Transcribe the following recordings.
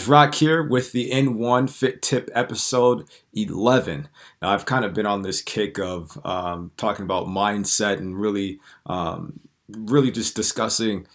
guys, Rock here with the N1 Fit Tip episode 11. Now, I've kind of been on this kick of talking about mindset and really just discussing,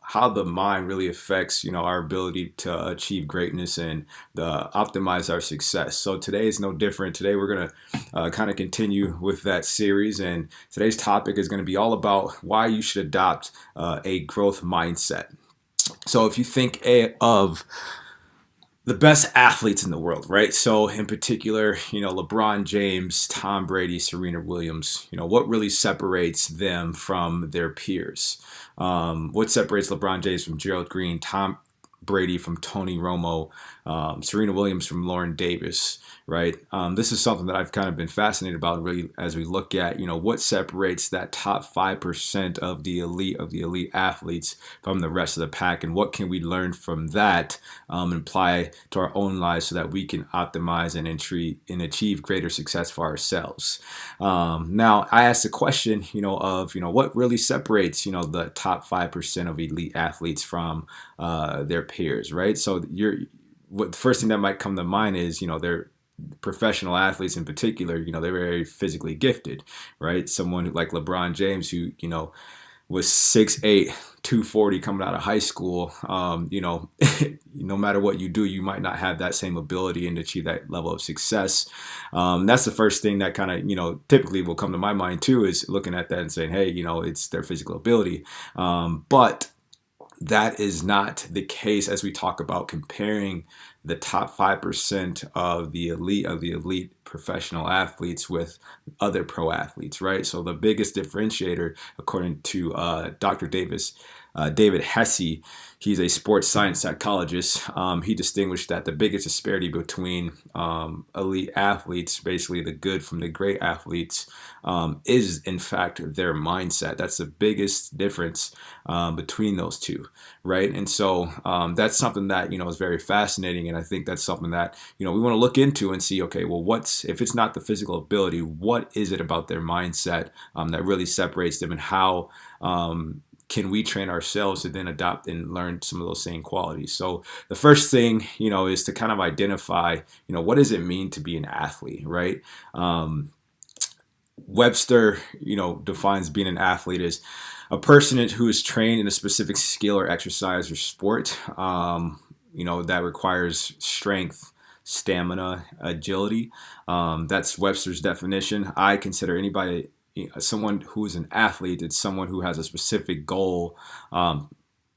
how the mind really affects, our ability to achieve greatness and optimize our success. So today is no different. Today we're going to kind of continue with that series, and today's topic is going to be all about why you should adopt a growth mindset. So if you think of the best athletes in the world, right? So in particular, LeBron James, Tom Brady, Serena Williams, what really separates them from their peers? What separates LeBron James from Gerald Green, Tom Brady from Tony Romo, Serena Williams from Lauren Davis, right? This is something that I've kind of been fascinated about really as we look at, what separates that top 5% of the elite athletes from the rest of the pack, and what can we learn from that and apply to our own lives so that we can optimize and achieve greater success for ourselves. Now, I asked the question, of what really separates, the top 5% of elite athletes from their peers, right? So the first thing that might come to mind is, they're professional athletes in particular, they're very physically gifted, right? Someone like LeBron James, who, was 6'8", 240 coming out of high school, no matter what you do, you might not have that same ability and achieve that level of success. That's the first thing that kind of, typically will come to my mind too, is looking at that and saying, hey, it's their physical ability. But that is not the case as we talk about comparing the top 5% of the elite professional athletes with other pro athletes, right? So the biggest differentiator, according to Dr. David Hesse, he's a sports science psychologist. He distinguished that the biggest disparity between elite athletes, basically the good from the great athletes, is in fact their mindset. That's the biggest difference between those two, right? And so that's something that is very fascinating, and I think that's something that we want to look into and see. Okay, well, if it's not the physical ability, what is it about their mindset that really separates them, and how can we train ourselves to then adopt and learn some of those same qualities? So the first thing, is to kind of identify, what does it mean to be an athlete, right? Webster, defines being an athlete as a person who is trained in a specific skill or exercise or sport, that requires strength, stamina, agility. That's Webster's definition. I consider anybody someone who is an athlete. It's someone who has a specific goal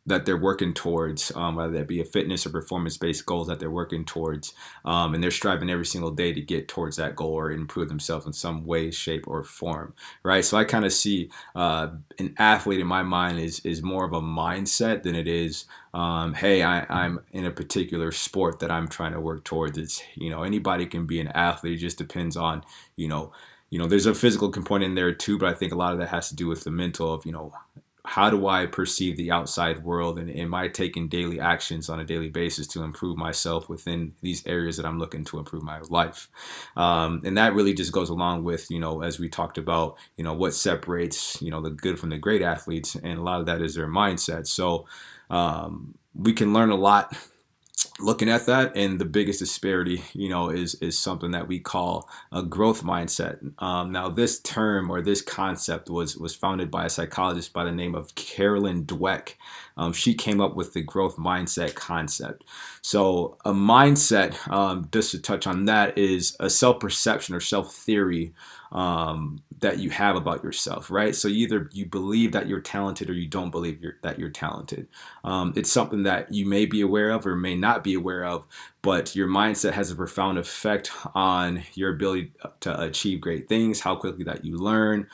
that they're working towards, whether that be a fitness or performance-based goals that they're working towards, and they're striving every single day to get towards that goal or improve themselves in some way, shape, or form, right? So I kind of see an athlete in my mind is more of a mindset than it is, hey, I'm in a particular sport that I'm trying to work towards. It's, anybody can be an athlete. It just depends on, there's a physical component in there too, but I think a lot of that has to do with the mental of, how do I perceive the outside world, and am I taking daily actions on a daily basis to improve myself within these areas that I'm looking to improve my life? And that really just goes along with, as we talked about, what separates, the good from the great athletes, and a lot of that is their mindset. So we can learn a lot looking at that, and the biggest disparity, is something that we call a growth mindset. Now, this term or this concept was founded by a psychologist by the name of Carolyn Dweck. She came up with the growth mindset concept. So a mindset, just to touch on that, is a self-perception or self-theory that you have about yourself, right? So either you believe that you're talented or you don't believe that you're talented. It's something that you may be aware of or may not be aware of, but your mindset has a profound effect on your ability to achieve great things, how quickly that you learn,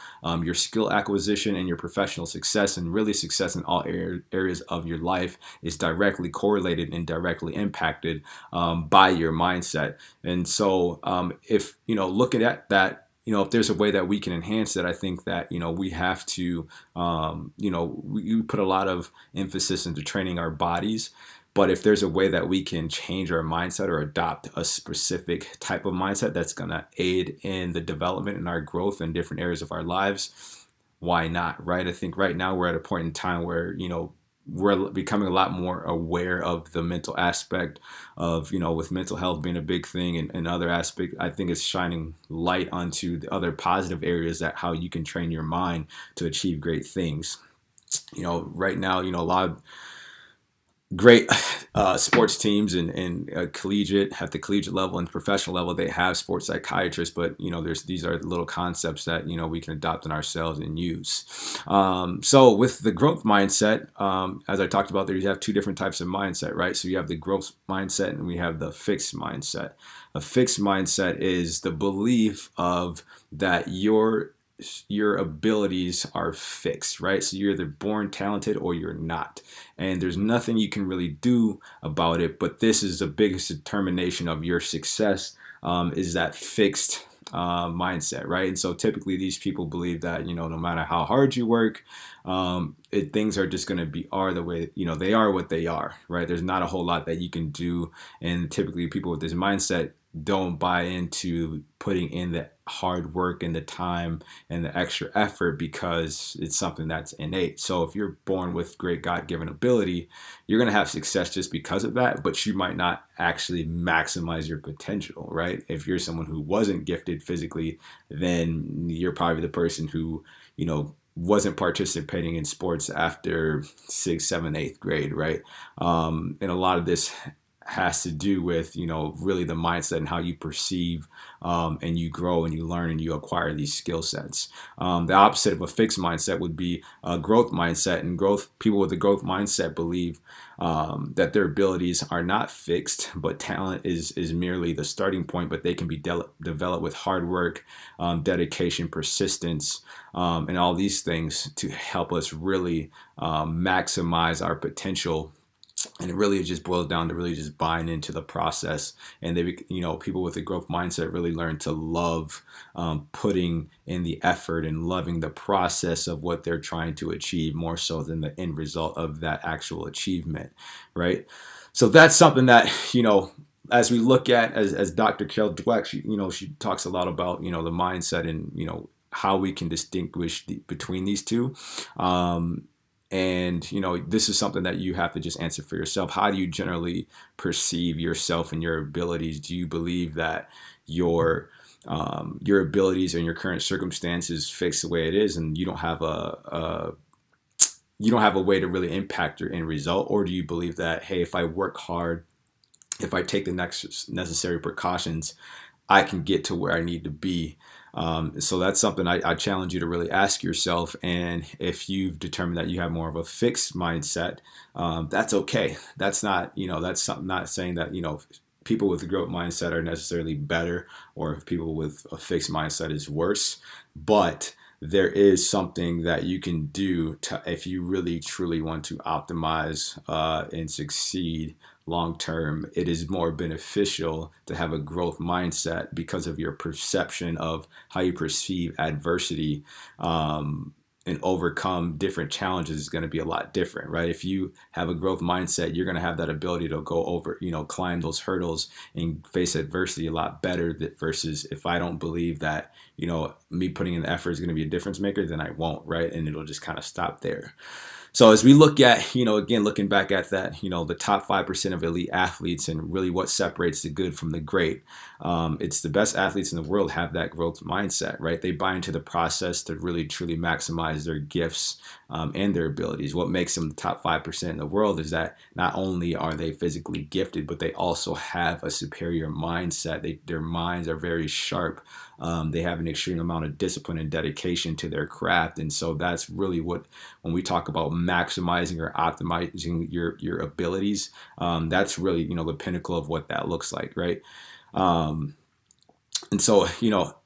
your skill acquisition, and your professional success, and really success in all areas of your life is directly correlated and directly impacted by your mindset. And so if, looking at that, if there's a way that we can enhance that, I think that, we have to, we put a lot of emphasis into training our bodies. But if there's a way that we can change our mindset or adopt a specific type of mindset that's going to aid in the development and our growth in different areas of our lives, why not, right? I think right now we're at a point in time where, we're becoming a lot more aware of the mental aspect of, with mental health being a big thing, and other aspects. I think it's shining light onto the other positive areas that how you can train your mind to achieve great things. Right now, a lot of great sports teams and collegiate at the collegiate level and professional level, they have sports psychiatrists, but these are little concepts that we can adopt in ourselves and use. So with the growth mindset, as I talked about there, you have two different types of mindset, right? So you have the growth mindset and we have the fixed mindset. A fixed mindset is the belief of that your abilities are fixed, right? So you're either born talented or you're not. And there's nothing you can really do about it. But this is the biggest determination of your success, is that fixed mindset, right? And so typically these people believe that, no matter how hard you work, things are just going to are the way, they are what they are, right? There's not a whole lot that you can do. And typically people with this mindset don't buy into putting in the hard work and the time and the extra effort because it's something that's innate. So if you're born with great God-given ability, you're going to have success just because of that, but you might not actually maximize your potential, right? If you're someone who wasn't gifted physically, then you're probably the person who, wasn't participating in sports after 6th, 7th, 8th grade, right? And a lot of this has to do with, really the mindset and how you perceive, and you grow and you learn and you acquire these skill sets. The opposite of a fixed mindset would be a growth mindset, and people with a growth mindset believe that their abilities are not fixed, but talent is merely the starting point, but they can be developed with hard work, dedication, persistence, and all these things to help us really maximize our potential. And it really just boils down to really just buying into the process. And people with a growth mindset really learn to love putting in the effort and loving the process of what they're trying to achieve more so than the end result of that actual achievement, right? So that's something that, as we look at, as Dr. Carol Dweck, she talks a lot about, the mindset and, how we can distinguish between these two. And, this is something that you have to just answer for yourself. How do you generally perceive yourself and your abilities? Do you believe that your abilities and your current circumstances fix the way it is, and you don't have a way to really impact your end result? Or do you believe that, hey, if I work hard, if I take the next necessary precautions, I can get to where I need to be? So that's something I challenge you to really ask yourself. And if you've determined that you have more of a fixed mindset, that's okay. That's not, not saying that, people with a growth mindset are necessarily better, or if people with a fixed mindset is worse. But there is something that you can do if you really truly want to optimize and succeed long term. It is more beneficial to have a growth mindset because of your perception of how you perceive adversity, and overcome different challenges is going to be a lot different, right? If you have a growth mindset, you're going to have that ability to go over, climb those hurdles and face adversity a lot better versus if I don't believe that, me putting in the effort is going to be a difference maker, then I won't, right? And it'll just kind of stop there. So as we look at, again, looking back at that, the top 5% of elite athletes and really what separates the good from the great, it's the best athletes in the world have that growth mindset, right? They buy into the process to really truly maximize their gifts and their abilities. What makes them the top 5% in the world is that not only are they physically gifted, but they also have a superior mindset. Their minds are very sharp. They have an extreme amount of discipline and dedication to their craft. And so that's really when we talk about maximizing or optimizing your abilities, that's really, the pinnacle of what that looks like, right? And so,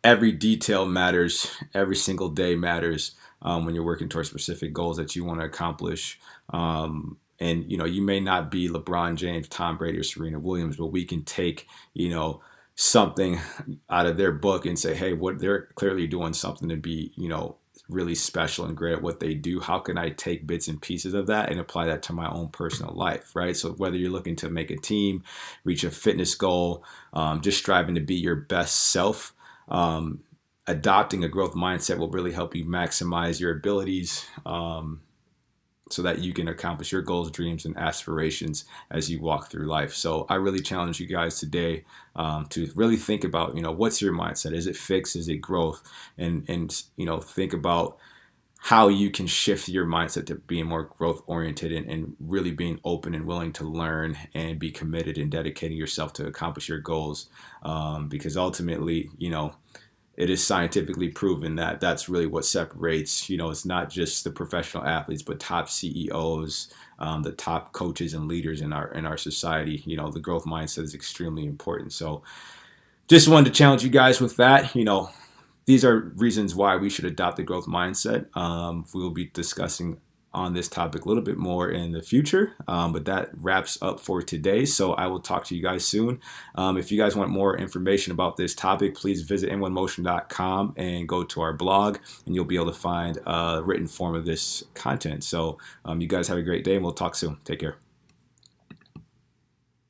every detail matters. Every single day matters when you're working towards specific goals that you want to accomplish. And, you may not be LeBron James, Tom Brady, or Serena Williams, but we can take, something out of their book and say, hey, what they're clearly doing something to be, really special and great at what they do. How can I take bits and pieces of that and apply that to my own personal life, right? So whether you're looking to make a team, reach a fitness goal, just striving to be your best self, adopting a growth mindset will really help you maximize your abilities. so that you can accomplish your goals, dreams, and aspirations as you walk through life. So I really challenge you guys today to really think about, what's your mindset? Is it fixed? Is it growth? And think about how you can shift your mindset to being more growth oriented, and really being open and willing to learn and be committed and dedicating yourself to accomplish your goals. Because ultimately, it is scientifically proven that that's really what separates, it's not just the professional athletes, but top CEOs, the top coaches and leaders in our society. The growth mindset is extremely important. So just wanted to challenge you guys with that. These are reasons why we should adopt the growth mindset. We will be discussing on this topic a little bit more in the future, but that wraps up for today. So I will talk to you guys soon. If you guys want more information about this topic, please visit n1motion.com and go to our blog, and you'll be able to find a written form of this content. So you guys have a great day, and we'll talk soon. Take care.